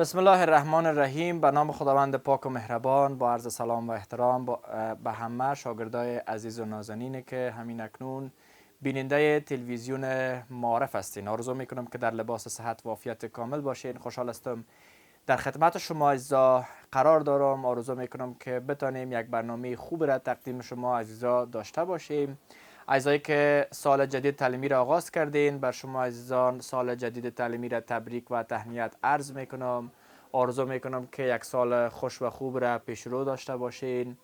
بسم الله الرحمن الرحیم. به نام خداوند پاک و مهربان، با عرض سلام و احترام به همه شاگردای عزیز و نازنینی که همین اکنون بیننده تلویزیون معارف هستین. آرزو میکنم که در لباس صحت و عافیت کامل باشین. خوشحال هستم در خدمت شما عزیزا قرار دارم. آرزو میکنم که بتانیم یک برنامه خوب را تقدیم شما عزیزا داشته باشیم. عزیزایی که سال جدید تعلیمی را آغاز کردین، بر شما عزیزان سال جدید تعلیمی را تبریک و تهنیت عرض میکنم. آرزو میکنم که یک سال خوش و خوب را پیش رو داشته باشین.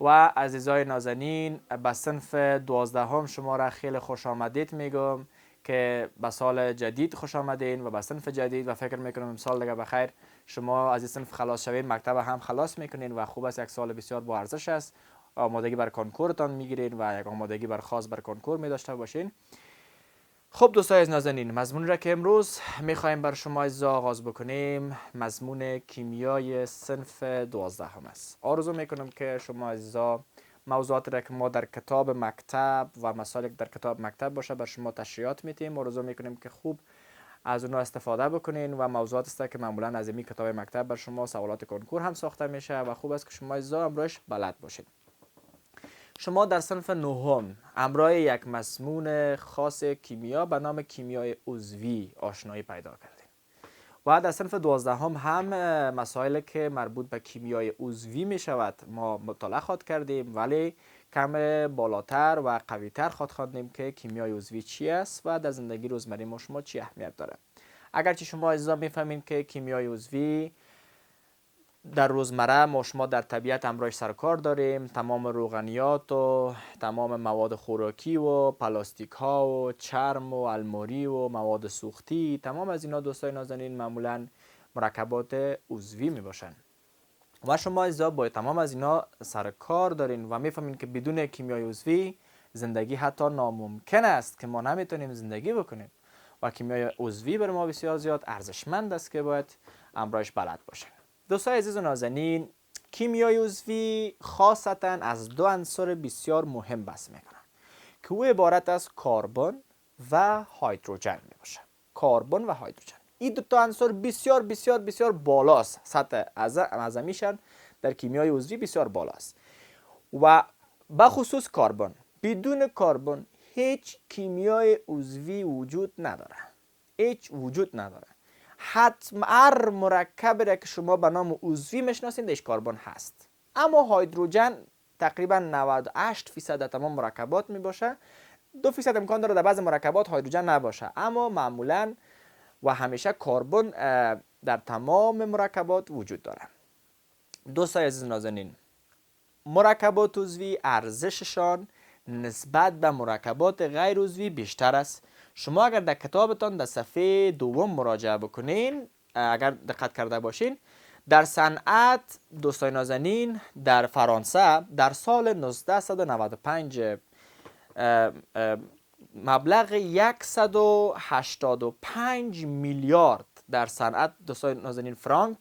و عزیزای نازنین، به صنف 12 شما را خیلی خوش آمدید میگم که به سال جدید خوش آمدین و به صنف جدید، و فکر میکنم امسال دیگه بخیر شما از این صنف خلاص شوین، مکتب هم خلاص میکنین و خوب است. یک سال بسیار با ارزش است. آمادگی بر کنکورتان میگیرین و یک آمادگی بر خاص بر کنکور می داشته باشین. خب دوستای از نازنین، مضمون را که امروز میخوایم بر شما آغاز بکنیم مضمون کیمیای صنف 12 است. آرزو میکنم که شما عزیزا موضوعات را که ما در کتاب مکتب و مسائل در کتاب مکتب باشه بر شما تشریحات میتیم، آرزو میکنیم که خوب از اونها استفاده بکنین و موضوعات است که معمولا از این کتاب مکتب بر شما سوالات کنکور هم ساخته میشه و خوب است که شما عزیزا امروز بلد باشین. شما در صنف 9 همراه یک مضمون خاص کیمیا به نام کیمیای عضوی آشنایی پیدا کردیم و در صنف 12 هم مسائل که مربوط به کیمیای عضوی می شود ما مطالعه خواد کردیم، ولی کم بالاتر و قویتر خواد خواندیم که کیمیای عضوی چی است و در زندگی روزمره ما شما چی اهمیت داره. اگرچه شما عزیزان میفهمین که کیمیای عضوی در روزمره ما شما در طبیعت همراهش سرکار داریم، تمام روغنیات و تمام مواد خوراکی و پلاستیک ها و چرم و الماری و مواد سوختی، تمام از اینا دوستای نازنین معمولا مرکبات عضوی می باشن و شما عزیزا با تمام از اینا سرکار دارین و میفهمین که بدون کیمیای عضوی زندگی حتی ناممکن است، که ما نمیتونیم زندگی بکنیم و کیمیای عضوی بر ما بسیار زیاد ارزشمند است که باید همراهش بلد باشیم. دوستای عزیز و نازنین، کیمیای عضوی خاصتا از دو عنصر بسیار مهم بحث میکنن که او عبارت از کربن و هیدروژن می باشه. کربن و هیدروژن، این دو تا عنصر بسیار بسیار بسیار بالاست، سطح اعظمیشان در کیمیای عضوی بسیار بالاست و بخصوص کربن. بدون کربن هیچ کیمیای عضوی وجود نداره، هیچ وجود نداره. حتما هر مرکب را که شما به نام عضوی میشناسید درش کربن هست، اما هیدروژن تقریبا 98% تمام مرکبات می باشه. 2% امکان داره در بعض مرکبات هیدروژن نباشه، اما معمولا و همیشه کربن در تمام مرکبات وجود داره. دوستای عزیز نازنین، مرکبات عضوی ارزششان نسبت به مرکبات غیر عضوی بیشتر است. شما اگر در کتابتان در صفحه 2 مراجعه بکنین، اگر دقت کرده باشین، در صنعت دوستای نازنین در فرانسه در سال 1995 مبلغ 185 میلیارد در صنعت دوستای نازنین فرانک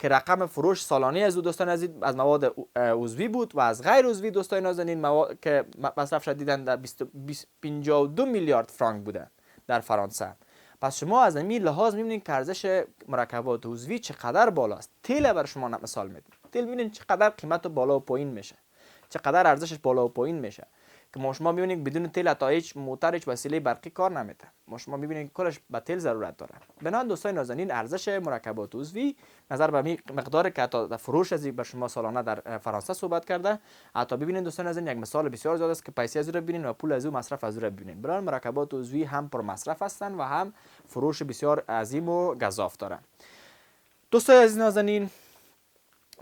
که رقم فروش سالانه از دوستان عزیز از مواد عضوی بود و از غیر عضوی دوستان نازنین مواد که مصرف شدیدن در 52 میلیارد فرانک بوده در فرانسه. پس شما از این لحاظ میبینید که ارزش مرکبات عضوی چقدر بالاست. تیل بر شما مثال میدم، تیل ببینید چقدر قیمت بالا و پایین میشه، چقدر ارزشش بالا و پایین میشه، که شما میبینید بدون تیل تا هیچ موتور هیچ وسیله برقی کار نمیده. شما میبینید کلش به تیل ضرورت داره. بنابراین دوستان نازنین ارزش مرکبات عضوی نظر به مقداری که حتی فروش از به شما سالانه در فرانسه صحبت کرده، حتی ببینید دوستان نازنین یک مثال بسیار زیاد است که پیسه از او را ببینید و پول از او مصرف از او را ببینید. برای مرکبات عضوی هم پر مصرف هستند و هم فروش بسیار عظیم و گزاف داره. دوستان عزیز نازنین،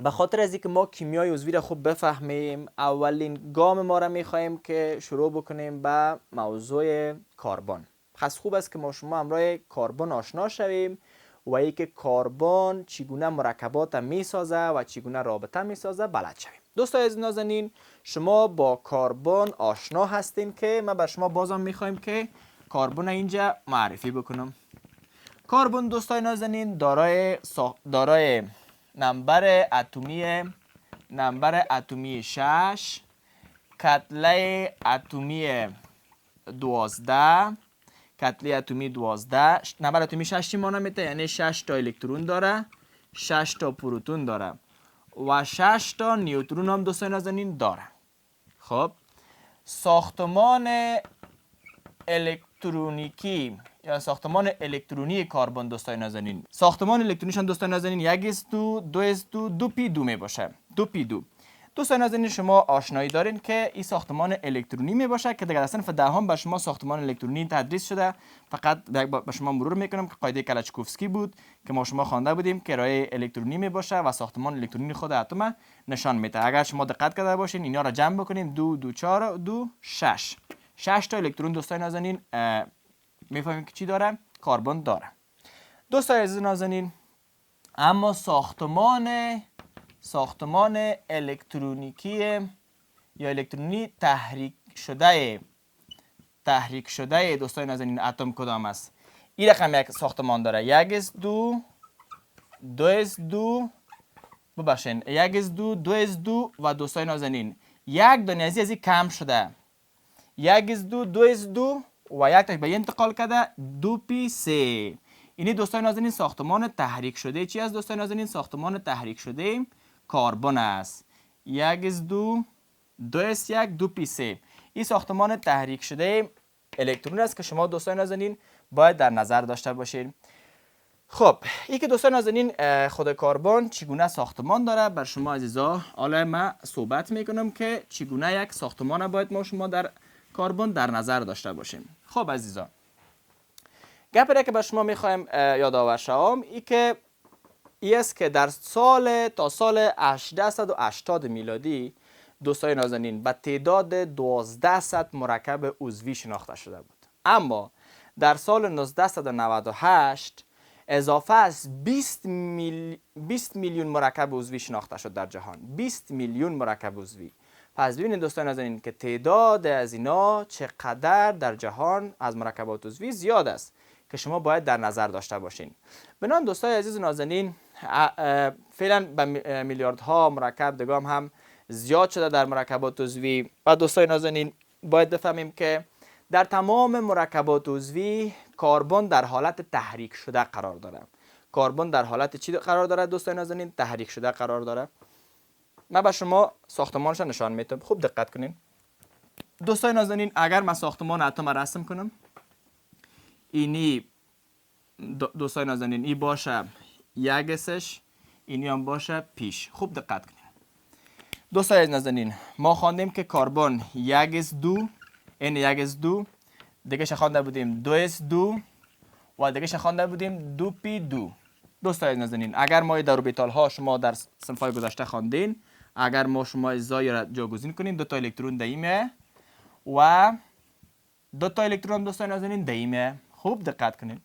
به خاطر از اینکه ما کیمیای عضوی را خوب بفهمیم، اولین گام ما را میخواهیم که شروع بکنیم به موضوع کربن. پس خوب است که ما شما همراه کربن آشنا شویم و اینکه کربن چگونه مرکبات میسازه و چگونه رابطه میسازه بلد شویم. دوستان عزیز نازنین، شما با کربن آشنا هستین که ما بر شما بازم میخوایم که کربن اینجا معرفی بکنم. کربن دوستان نازنین دارای نمبر اتمی 6، کتله اتمی 12، کتله اتمی 12. نمبر اتمی 6 چی مانه میده؟ یعنی 6 تا الکترون داره 6 تا پروتون داره و 6 تا نیوترون هم دوستان نازنین داره. خب ساختمان الکترونیکی یا ساختمان الکترونی کاربن دوستان نازنین، ساختمان الکترونیش هم دوستان نازنین 1:2 2:2 2p2 می باشه. 2p2 دوستان نازنین شما آشنایی دارین که این ساختمان الکترونی می باشه که در صنف دهم به شما ساختمان الکترونی تدریس شده. فقط به شما مرور میکنم که قاعده کلچکوفسکی بود که ما شما خوانده بودیم که رای الکترونی می باشه و ساختمان الکترونی خود اتم نشان میده. اگر شما دقت کرده باشین اینا را جمع بکنیم 2 2 4 2 6 6 تا الکترون دوستان نازنین میفهمیم که چی داره؟ کربن داره. دوستان عزیز نازنین، اما ساختمان الکترونیکی یا الکترونی تحریک شده دوستان نازنین اتم کدام است؟ این رقم یک ساختمان داره 1:2 2:2 ببخشین 1:2 2:2 و دوستان نازنین یک دانه از این کم شده 1:2 2:2 و یک تا به انتقال کرده 2p3. اینی دوستان نازنین ساختمان تحریک شده چی است دوستان نازنین؟ ساختمان تحریک شده کربن است. 1:2 2:1 2p3 این ساختمان تحریک شده الکترون است که شما دوستان نازنین باید در نظر داشته باشید. خب این که دوستان نازنین خود کربن چگونه ساختمان داره بر شما عزیزا حالا من صحبت میکنم که چگونه یک ساختمان باید ما شما در کربن در نظر داشته باشیم. خب عزیزا گپی که بر شما میخوایم یادآور شوم ای است که در تا سال 1880 میلادی دوستان نازنین به تعداد 1200 مرکب عضوی شناخته شده بود. اما در سال 1998 اضافه از 20 میلیون مرکب عضوی شناخته شد در جهان. 20 میلیون مرکب عضوی. پس ببینید دوستان نازنین که تعداد از اینا چقدر در جهان از مرکبات عضوی زیاد است که شما باید در نظر داشته باشین. بنابراین دوستان عزیز نازنین فعلا به میلیاردها مرکب دگام هم زیاد شده در مرکبات عضوی و دوستان نازنین باید بفهمیم که در تمام مرکبات عضوی کربن در حالت تحریک شده قرار داره. کربن در حالت چی قرار داره دوستان نازنین؟ تحریک شده قرار داره. من به شما ساختمانش نشان میدم. خوب دقت کنین دوستان نازنین. اگر من ساختمان اتم رسم کنم اینی دوستان نازنین این باشه 1/3 اینی هم باشه پیش. خوب دقت کنین دوستان نازنین. ما خواندیم که کربن 1:2 این 1:2 دیگه خوانده بودیم 2:2 و دیگه خوانده بودیم 2p2. دوستان نازنین اگر ما در اوربیتال ها شما در صنف‌های گذشته خواندین اگر ما شما ازای را جاگزین کنیم 2 تا الکترون دایمه و 2 تا الکترون دوستان نازنین دایمه. خوب دقت کنین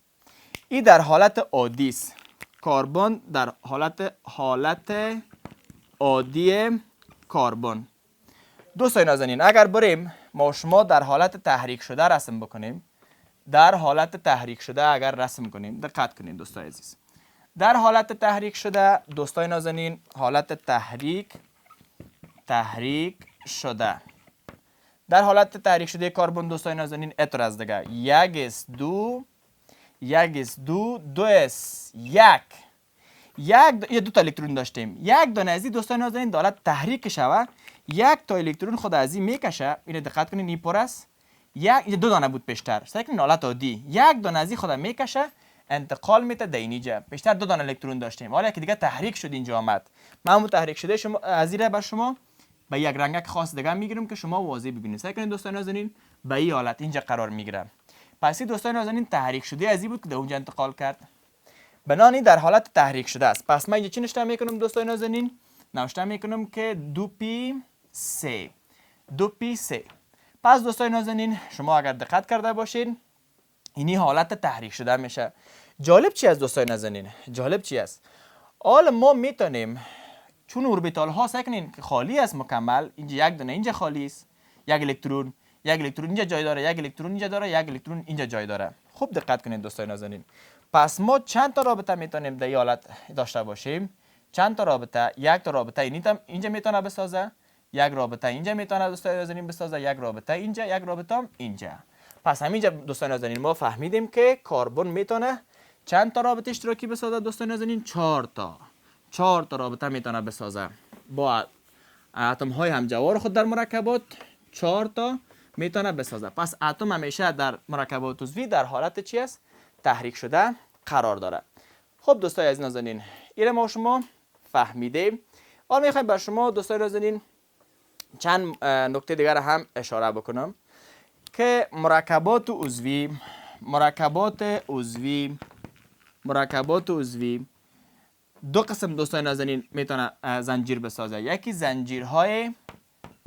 این در حالت عادی است. کربن در حالت عادی کربن. دوستان نازنین اگر بریم ما شما در حالت تحریک شده رسم بکنیم در حالت تحریک شده اگر رسم کنیم دقت کنین دوستان عزیز در حالت تحریک شده دوستان نازنین حالت تحریک شده در حالت تحریک شده کربن دوستان نازنین اتر از دیگه 1:2 2:1 یک 2 تا الکترون داشتیم یک دانه از این دوستان نازنین در حالت تحریک شوه یک تا الکترون خود از این میکشه. اینو دقت کنین این پر است یک 2 دانه بود پیشتر سعی حالت عادی یک دانه از این خود میکشه انتقال میده در اینجا. پیشتر 2 دانه الکترون داشتیم حالا که دیگه تحریک شد اینجا آمد من تحریک شده شما از این بر شما به یک رنگک خاص دیگه میگیرم که شما واضح ببینید. سعی کنید دوستان نازنین به این حالت اینجا قرار میگیره. پس این دوستان نازنین تحریک شده از این بود که در اونجا انتقال کرد. بنابراین در حالت تحریک شده است. پس من اینجا چی نوشته میکنم دوستان نازنین؟ نوشته میکنم که 2p3. پس دوستان نازنین شما اگر دقت کرده باشین اینی حالت تحریک شده میشه. جالب چی است دوستان نازنین؟ جالب چی است؟ حالا ما میتونیم چون اوربیتال ها سعی کنین که خالی است مکمل اینجا یک دونه اینجا خالی است یک الکترون اینجا جای داره یک الکترون اینجا داره یک الکترون اینجا جای داره. خوب دقت کنید دوستان نازنین. پس ما چند تا رابطه میتونیم در این حالت داشته باشیم؟ چند تا رابطه؟ یک تا رابطه اینجا میتونه بسازه یک رابطه اینجا میتونه دوستان نازنین بسازه یک رابطه اینجا یک رابطه هم اینجا. پس همینجا دوستان نازنین ما فهمیدیم که کربن میتونه چند تا رابطه اشتراکی بسازه دوستان نازنین؟ 4 تا. 4 تا رابطه میتونه بسازه با اتم های همجوار خود در مرکبات. 4 تا میتونه بسازه. پس اتم همیشه در مرکبات عضوی در حالت چی است؟ تحریک شده قرار داره. خب دوستای عزیز نازنین، این ما شما فهمیدیم. حالا میخوایم بر شما دوستای نازنین چند نکته دیگر هم اشاره بکنم که مرکبات عضوی دو قسم دوستای نازنین میتونه زنجیر بسازه. یکی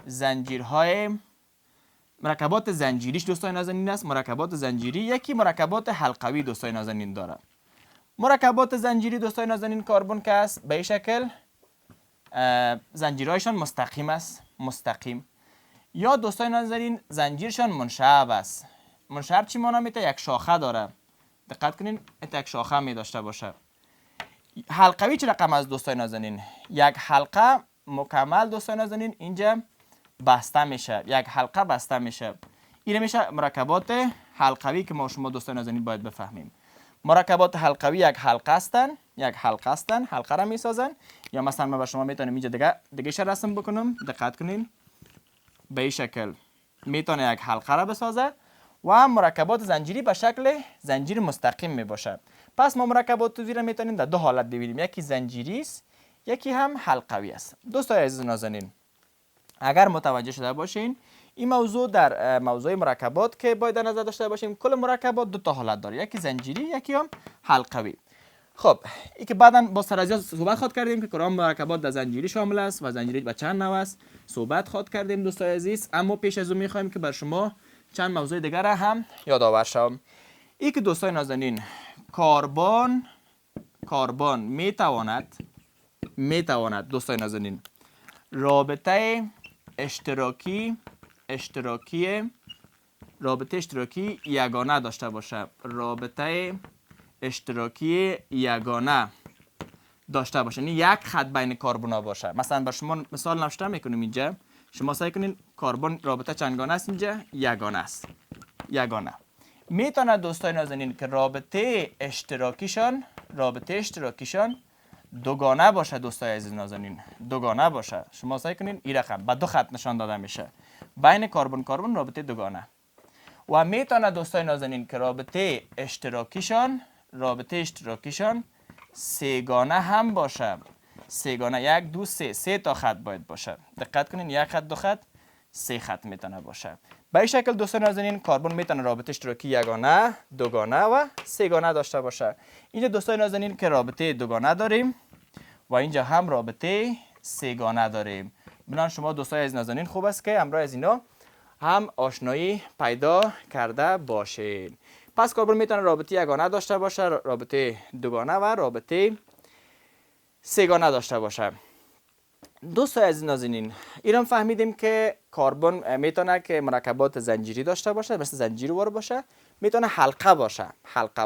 زنجیرهای مرکبات زنجیریش دوستای نازنین است، مرکبات زنجیری. یکی مرکبات حلقوی دوستای نازنین داره. مرکبات زنجیری دوستای نازنین کربن که است به این شکل زنجیرهایشان مستقیم است، مستقیم. یا دوستای نازنین زنجیرشان منشعب است. منشعب چی معنی میده؟ یک شاخه داره. دقت کنین یک شاخه می داشته باشه. حلقوی چه رقم از دوستای نازنین؟ یک حلقه مکمل دوستای نازنین اینجا بسته میشه، یک حلقه بسته میشه. این میشه مرکبات حلقوی که ما شما دوستان نازنین باید بفهمیم. مرکبات حلقوی یک حلقه هستن، حلقه را میسازن. یا مثلا ما به شما میتونم اینجا دیگه رسم بکنم. دقت کنین به این شکل میتونه یک حلقه را بسازه و مرکبات زنجیری به شکل زنجیر مستقیم میباشه. پس ما مرکبات عضوی را میتونیم در دو حالت ببینیم، یکی زنجیری است، یکی هم حلقوی است. دوستان عزیز نازنین، اگر متوجه شده باشین این موضوع در موضوع مرکبات که باید در نظر داشته باشیم، کل مرکبات دو تا حالت داره، یکی زنجیری یکی هم حلقوی. خب این که بعدا با سر صحبت خود کردیم که کدام مرکبات در زنجیری شامل است و زنجیری به چند نوع است، صحبت خود کردیم دوستای عزیز. اما پیش از اون میخوایم که بر شما چند موضوع دیگر هم یادآور شوم. این که دوستای نازنین کربن میتواند دوستای نازنین رابطه اشتراکی یگانه داشته باشه. رابطه اشتراکی یگانه داشته باشه، یعنی یک خط بین کربن‌ها باشه. مثلا بر شما مثال نوشته میکنیم اینجا، شما سعی کنین کربن رابطه چندگانه است؟ اینجا یگانه است، یگانه. میتونه دوستای نازنین که رابطه اشتراکیشان دوگانه باشه. دوستای عزیز نازنین دوگانه باشه. شما سعی کنین این رقم با دو خط نشان داده میشه، بین کربن رابطه دوگانه. و میتونه دوستای نازنین که رابطه اشتراکیشان سه‌گانه هم باشه. سه‌گانه، 1 2 3 تا خط باید باشه. دقت کنین، یک خط، دو خط، 3 خط میتونه باشه. به این شکل دوستان نازنین کربن میتونه رابطه اشتراکی یگانه، دوگانه و سه‌گانه داشته باشه. اینجا دوستان نازنین که رابطه دوگانه داریم و اینجا هم رابطه سه‌گانه داریم. بنابراین شما دوستان عزیز نازنین خوب است که همراه از اینا هم آشنایی پیدا کرده باشین. پس کربن میتونه رابطه یگانه داشته باشه، رابطه دوگانه و رابطه سه‌گانه داشته باشه. دوستان عزیز نازنین، ایران فهمیدیم که کربن میتونه که مرکبات زنجیری داشته باشه، مثل زنجیروار باشه، میتونه حلقه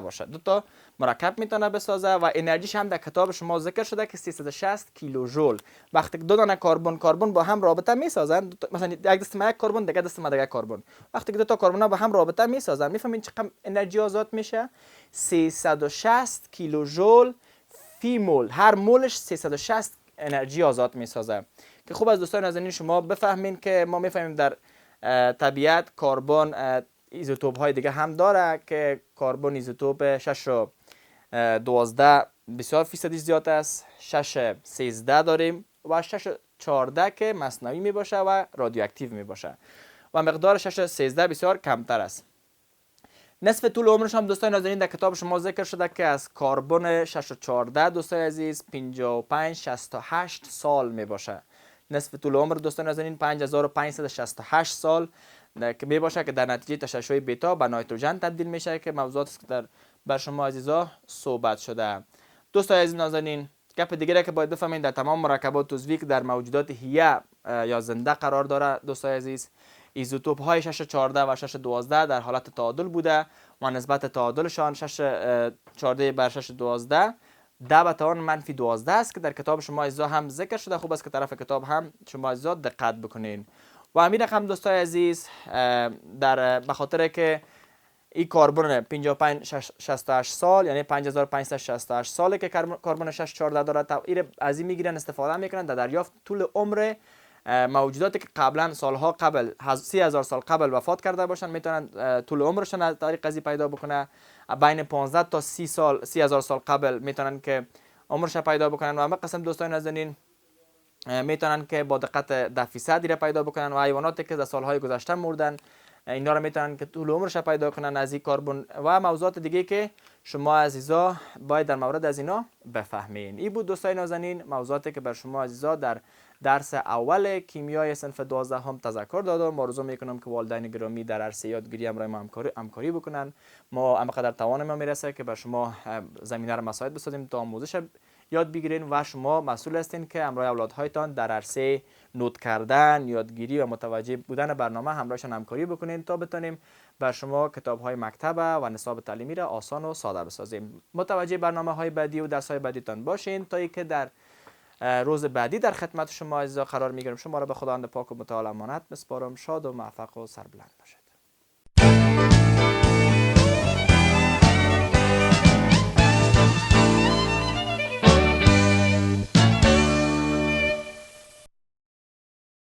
باشه. دو تا مرکب میتونه بسازه و انرژیش هم در کتاب شما ذکر شده که 360 کیلوژول. وقتی دو دانه کربن با هم رابطه میسازن، مثلا یک دست ما یک کربن، دیگه دست ما دیگه کربن، وقتی که دو تا کربن با هم رابطه میسازن، میفهمین چقدر انرژی آزاد میشه؟ 360 کیلوژول فی مول. هر مولش 360 انرژی آزاد میسازه. که خوب از دوستان نازنین شما بفهمین که ما میفهمیم در طبیعت کربن ایزوتوپ های دیگه هم داره که کربن ایزوتوپ 6 و 12 بسیار فیصدی زیاد است، 6 13 داریم و 6 14 که مصنوعی می باشه و رادیواکتیو می باشه و مقدار 6 13 بسیار کمتر است. نصف طول عمرش هم دوستان نازنین در کتاب شما ذکر شده که از کربن 6 و 14 دوستان عزیز 55 68 سال می باشه. نصف طول عمر دوستان نازنین 5568 سال که می باشه که در نتیجه تشعشع بیتا به نیتروژن تبدیل میشه که موضوعاتی است که در بر شما عزیزا صحبت شده. دوستان عزیز نازنین، گپ دیگه که باید بفهمین در تمام مرکبات عضوی که در موجودات حیه یا زنده قرار داره دوستان عزیز، ایزوتوپ های 6 14 و 6 12 در حالت تعادل بوده و نسبت تعادلشان 6 14 بر 6 12 10 به توان منفی 12 است که در کتاب شما عزیزا هم ذکر شده. خوب است که طرف کتاب هم شما عزیزا دقت بکنین. و همین رقم دوستان عزیز در به خاطر که این کربن 55 68 سال، یعنی 5568 ساله که کربن 614 داره. این از این میگیرن استفاده میکنن در دریافت طول عمر موجوداتی که قبلا سالها قبل 30,000 سال قبل وفات کرده باشن، میتونن طول عمرشون از طریق قضیه پیدا بکنه. بین 15 تا 30 سال 30,000 سال قبل میتونن که عمرش پیدا بکنن. و همه قسم دوستان نازنین میتونن که با دقت فیصدی را پیدا بکنن و حیواناتی که در سالهای گذشته مردن اینا رو میتونن که طول عمرش پیدا کنن از این کربن و موضوعات دیگه که شما عزیزا باید در مورد از اینا بفهمین. این بود دوستان نازنین موضوعاتی که بر شما عزیزا در درس اول کیمیای صنف 12 هم تذکر دادم. آرزو میکنم که والدین گرامی در عرصه یادگیری همراه ما همکاری بکنن. ما همقدر توان ما میرسه که بر شما زمینه را مساعد بسازیم تا آموزش یاد بگیرین و شما مسئول هستین که همراه اولادهایتان در عرصه نوت کردن، یادگیری و متوجه بودن برنامه همراهشان همکاری بکنین تا بتونیم بر شما کتاب‌های مکتبه و نصاب تعلیمی را آسان و ساده بسازیم. متوجه برنامه‌های بعدی و درس‌های بعدیتان باشین تا اینکه در روز بعدی در خدمت شما عزیزا قرار میگیرم. شما را به خداوند پاک و متعال امانت میسپارم. شاد و موفق و سربلند باشید.